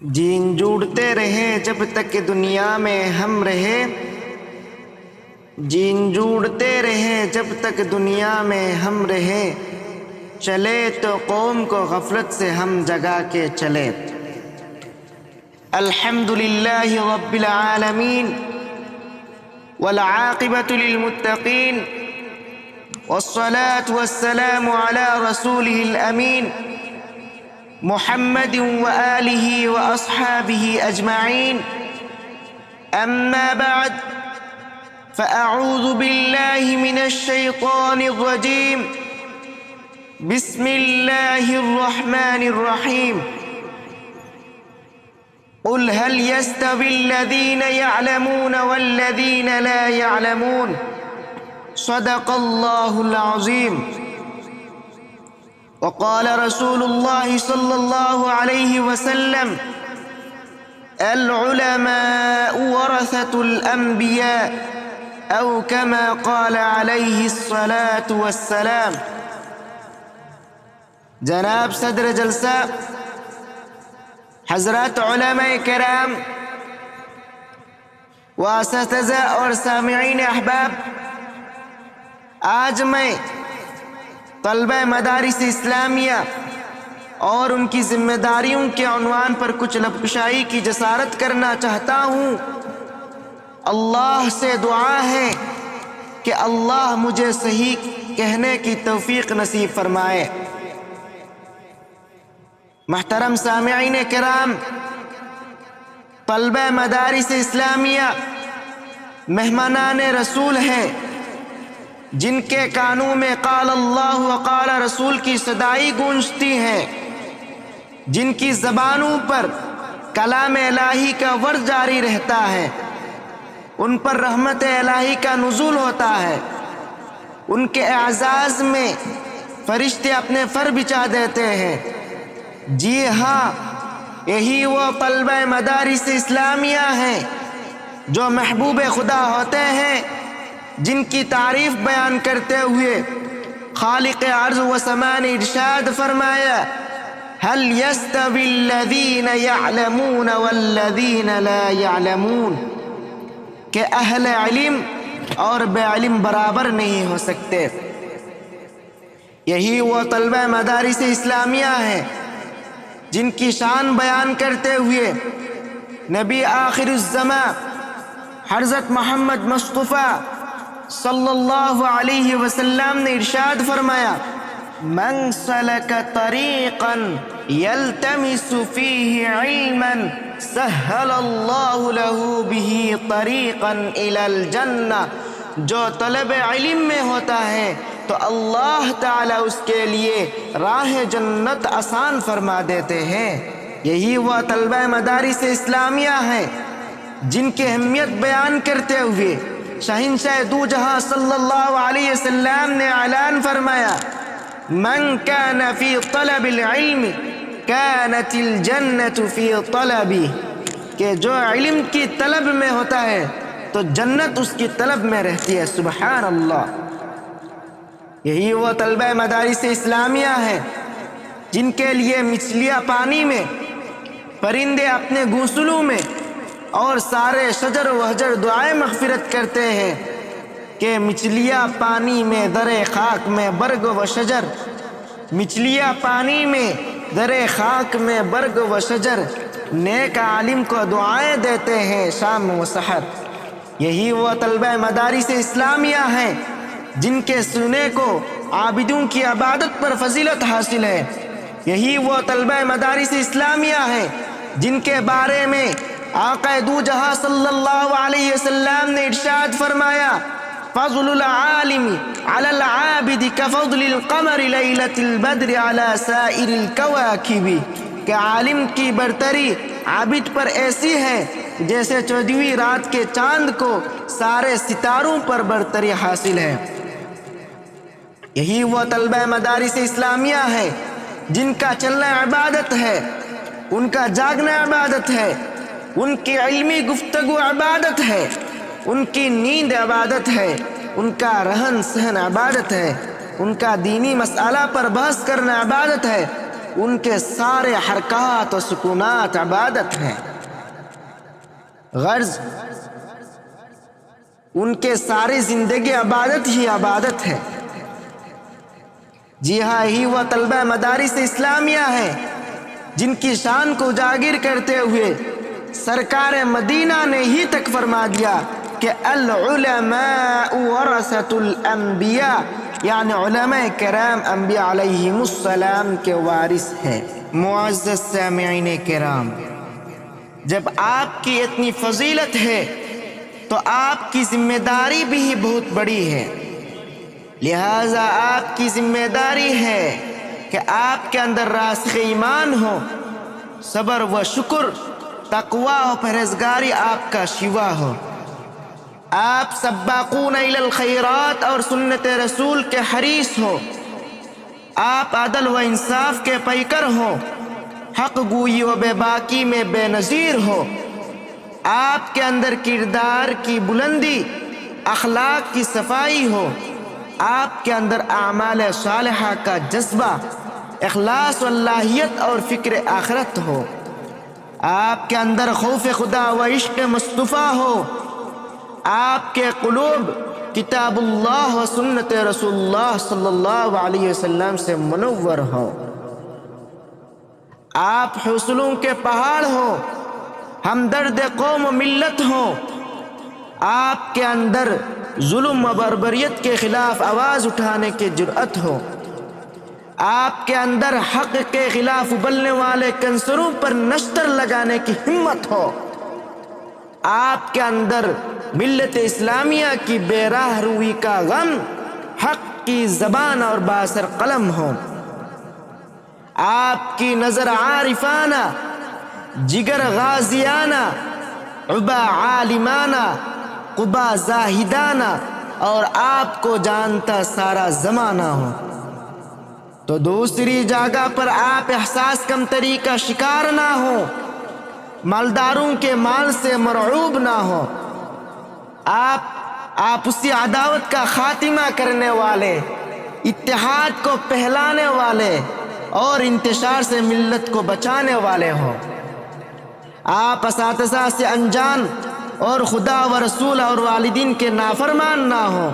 جین جوڑتے رہے جب تک دنیا میں ہم رہے، جین جوڑتے رہے جب تک دنیا میں ہم رہے، چلے تو قوم کو غفلت سے ہم جگا کے چلے۔ الحمدللہ رب العالمین والعاقبۃ للمتقین والصلاة والسلام على رسوله الأمین محمد وآلہ وأصحابہ اجمعین، اما بعد فأعوذ باللہ من الشیطان الرجیم، بسم اللہ الرحمن الرحیم۔ قل هل يستوي الذين يعلمون والذين لا يعلمون، صدق اللہ العظیم۔ وقال رسول اللہ صلی اللہ علیہ وسلم: العلماء ورثة الانبیاء، او كما قال علیہ الصلاة والسلام۔ جناب صدر جلسہ، حضرات علماء کرام و اساتذہ اور سامعین احباب، آج میں طلبہ مدارس اسلامیہ اور ان کی ذمہ داریوں کے عنوان پر کچھ لبکشائی کی جسارت کرنا چاہتا ہوں۔ اللہ سے دعا ہے کہ اللہ مجھے صحیح کہنے کی توفیق نصیب فرمائے۔ محترم سامعین کرام، طلبہ مدارس اسلامیہ مہمانان رسول ہیں، جن کے کانوں میں قال اللہ وقال رسول کی صدائی گونجتی ہے، جن کی زبانوں پر کلام الہی کا ورد جاری رہتا ہے، ان پر رحمت الہی کا نزول ہوتا ہے، ان کے اعزاز میں فرشتے اپنے فر بچھا دیتے ہیں۔ جی ہاں، یہی وہ طلبہ مدارس اسلامیہ ہیں جو محبوب خدا ہوتے ہیں، جن کی تعریف بیان کرتے ہوئے خالق ارض و سما نے ارشاد فرمایا: هل يستوي الذين يعلمون والذين لا يعلمون، کہ اہل علم اور بے علم برابر نہیں ہو سکتے۔ یہی وہ طلبہ مدارس اسلامیہ ہیں جن کی شان بیان کرتے ہوئے نبی آخر الزمان حضرت محمد مصطفیٰ صلی اللہ علیہ وسلم نے ارشاد فرمایا: من سلک طریقا یلتمس فیہ علما سہل اللہ له به طریقا الی الجنہ۔ جو طلب علم میں ہوتا ہے تو اللہ تعالیٰ اس کے لیے راہ جنت آسان فرما دیتے ہیں۔ یہی وہ طلبہ مدارس اسلامیہ ہیں جن کی اہمیت بیان کرتے ہوئے شہنشاہ دو جہاں صلی اللہ علیہ وسلم نے اعلان فرمایا: من کان فی طلب العلم کانت الجنت فی طلبی، کہ جو علم کی طلب میں ہوتا ہے تو جنت اس کی طلب میں رہتی ہے۔ سبحان اللہ۔ یہی وہ طلبہ مدارس اسلامیہ ہیں جن کے لیے مچھلیاں پانی میں، پرندے اپنے گھونسلوں میں، اور سارے شجر و حجر دعائیں مغفرت کرتے ہیں کہ مچھلیاں پانی میں درے خاک میں برگ و شجر، مچھلیاں پانی میں درے خاک میں برگ و شجر، نیک عالم کو دعائیں دیتے ہیں شام و سحر۔ یہی وہ طلبہ مدارس اسلامیہ ہیں جن کے سننے کو عابدوں کی عبادت پر فضیلت حاصل ہے۔ یہی وہ طلبہ مدارس اسلامیہ ہیں جن کے بارے میں آقا دو جہاں صلی اللہ علیہ وسلم نے ارشاد فرمایا: فضل العالم علی العابد کفضل القمر لیلۃ البدر علی سائر الکواکب، کہ عالم کی برتری عابد پر ایسی ہے جیسے 14ویں رات کے چاند کو سارے ستاروں پر برتری حاصل ہے۔ یہی وہ طلبہ مدارس اسلامیہ ہیں جن کا چلنا عبادت ہے، ان کا جاگنا عبادت ہے، ان کی علمی گفتگو عبادت ہے، ان کی نیند عبادت ہے، ان کا رہن سہن عبادت ہے، ان کا دینی مسئلہ پر بحث کرنا عبادت ہے، ان کے سارے حرکات و سکونات عبادت ہیں۔ غرض ان کے ساری زندگی عبادت ہی عبادت ہے۔ جی ہاں، ہی وہ طلبہ مدارس اسلامیہ ہیں جن کی شان کو اجاگر کرتے ہوئے سرکار مدینہ نے ہی تک فرما دیا کہ العلماء ورثۃ الانبیاء، یعنی علماء کرام انبیاء علیہم السلام کے وارث ہیں۔ معزز سامعین کرام، جب آپ کی اتنی فضیلت ہے تو آپ کی ذمہ داری بھی بہت بڑی ہے، لہٰذا آپ کی ذمہ داری ہے کہ آپ کے اندر راسخ ایمان ہو، صبر و شکر، تقوی و پرہیزگاری آپ کا شیوا ہو، آپ سباقون الی الخیرات اور سنت رسول کے حریص ہو، آپ عدل و انصاف کے پیکر ہو، حق گوئی و بے باکی میں بے نظیر ہو، آپ کے اندر کردار کی بلندی، اخلاق کی صفائی ہو، آپ کے اندر اعمال صالحہ کا جذبہ، اخلاص و اللہیت اور فکر آخرت ہو، آپ کے اندر خوف خدا و عشق مصطفیٰ ہو، آپ کے قلوب کتاب اللہ و سنت رسول اللہ صلی اللہ علیہ وسلم سے منور ہو، آپ حوصلوں کے پہاڑ ہو، ہمدرد قوم و ملت ہو، آپ کے اندر ظلم و بربریت کے خلاف آواز اٹھانے کی جرأت ہو، آپ کے اندر حق کے خلاف ابلنے والے کنسروں پر نشتر لگانے کی ہمت ہو، آپ کے اندر ملت اسلامیہ کی بے راہ روی کا غم، حق کی زبان اور بااثر قلم ہو، آپ کی نظر عارفانہ، جگر غازیانہ، عبا عالمانہ، قبا زاہدانہ اور آپ کو جانتا سارا زمانہ ہو، تو دوسری جگہ پر آپ احساس کمتری کا شکار نہ ہو، مالداروں کے مال سے مرعوب نہ ہو، آپ آپسی عداوت کا خاتمہ کرنے والے، اتحاد کو پھیلانے والے اور انتشار سے ملت کو بچانے والے ہو، آپ اساتذہ سے انجان اور خدا و رسول اور والدین کے نافرمان نہ ہو۔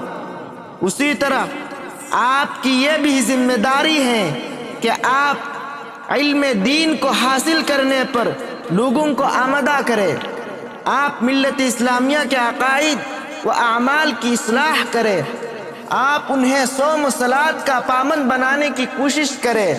اسی طرح آپ کی یہ بھی ذمہ داری ہے کہ آپ علم دین کو حاصل کرنے پر لوگوں کو آمادہ کرے، آپ ملت اسلامیہ کے عقائد و اعمال کی اصلاح کرے، آپ انہیں صوم و صلاۃ کا پابند بنانے کی کوشش کرے،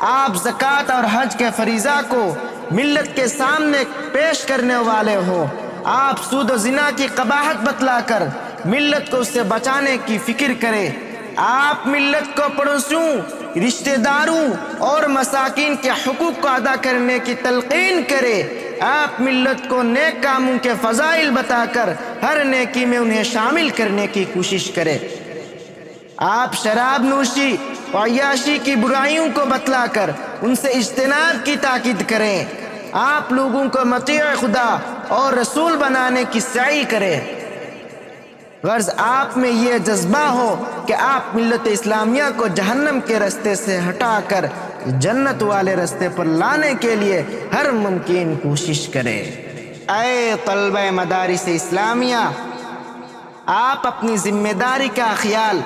آپ زکوٰۃ اور حج کے فریضہ کو ملت کے سامنے پیش کرنے والے ہو، آپ سود و زنا کی قباحت بتلا کر ملت کو اس سے بچانے کی فکر کرے، آپ ملت کو پڑوسیوں، رشتہ داروں اور مساکین کے حقوق کو ادا کرنے کی تلقین کرے، آپ ملت کو نیک کاموں کے فضائل بتا کر ہر نیکی میں انہیں شامل کرنے کی کوشش کرے، آپ شراب نوشی اور عیاشی کی برائیوں کو بتلا کر ان سے اجتناب کی تاکید کریں، آپ لوگوں کو مطیع خدا اور رسول بنانے کی سعی کریں۔ غرض آپ میں یہ جذبہ ہو کہ آپ ملت اسلامیہ کو جہنم کے رستے سے ہٹا کر جنت والے رستے پر لانے کے لیے ہر ممکن کوشش کریں۔ اے طلبہ مدارس اسلامیہ، آپ اپنی ذمہ داری کا خیال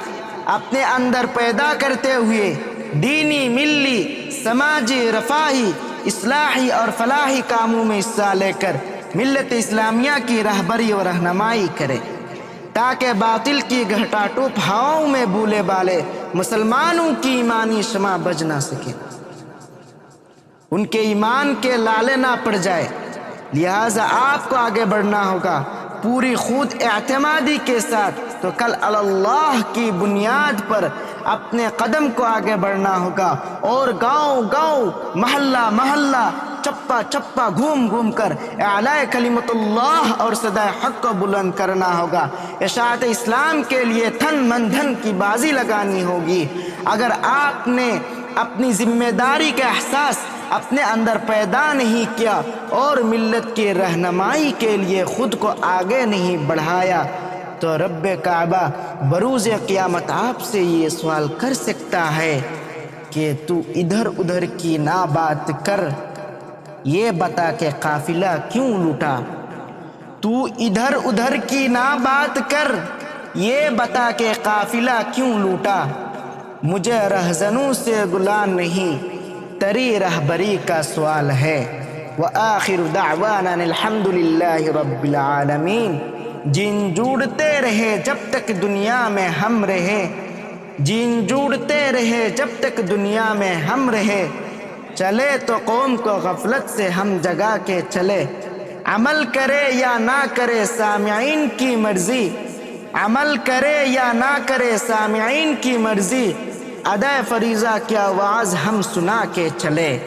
اپنے اندر پیدا کرتے ہوئے دینی، ملی، سماجی، رفاہی، اصلاحی اور فلاحی کاموں میں حصہ لے کر ملت اسلامیہ کی رہبری و رہنمائی کرے، تاکہ باطل کی گھٹا ٹوپ ہواؤں میں بولے بالے مسلمانوں کی ایمانی شمع بجھ نہ سکے، ان کے ایمان کے لالے نہ پڑ جائے۔ لہٰذا آپ کو آگے بڑھنا ہوگا پوری خود اعتمادی کے ساتھ، تو کل اللہ کی بنیاد پر اپنے قدم کو آگے بڑھنا ہوگا اور گاؤں گاؤں، محلہ محلہ، چپا چپا گھوم گھوم کر اعلاء کلمت اللہ اور صدائے حق کو بلند کرنا ہوگا، اشاعت اسلام کے لیے تن من دھن کی بازی لگانی ہوگی۔ اگر آپ نے اپنی ذمہ داری کا احساس اپنے اندر پیدا نہیں کیا اور ملت کی رہنمائی کے لیے خود کو آگے نہیں بڑھایا، تو رب کعبہ بروز قیامت آپ سے یہ سوال کر سکتا ہے کہ تو ادھر ادھر کی نہ بات کر، یہ بتا کہ قافلہ کیوں لوٹا۔ تو ادھر ادھر کی نہ بات کر، یہ بتا کہ قافلہ کیوں لوٹا۔ مجھے رہزنوں سے گلان نہیں، تری رہبری کا سوال ہے۔ وآخر دعوانا الحمد للہ رب العالمین۔ جن جوڑتے رہے جب تک دنیا میں ہم رہے، جن جوڑتے رہے جب تک دنیا میں ہم رہے، چلے تو قوم کو غفلت سے ہم جگا کے چلے۔ عمل کرے یا نہ کرے سامعین کی مرضی، عمل کرے یا نہ کرے سامعین کی مرضی، ادائے فریضہ کیا وعظ ہم سنا کے چلے۔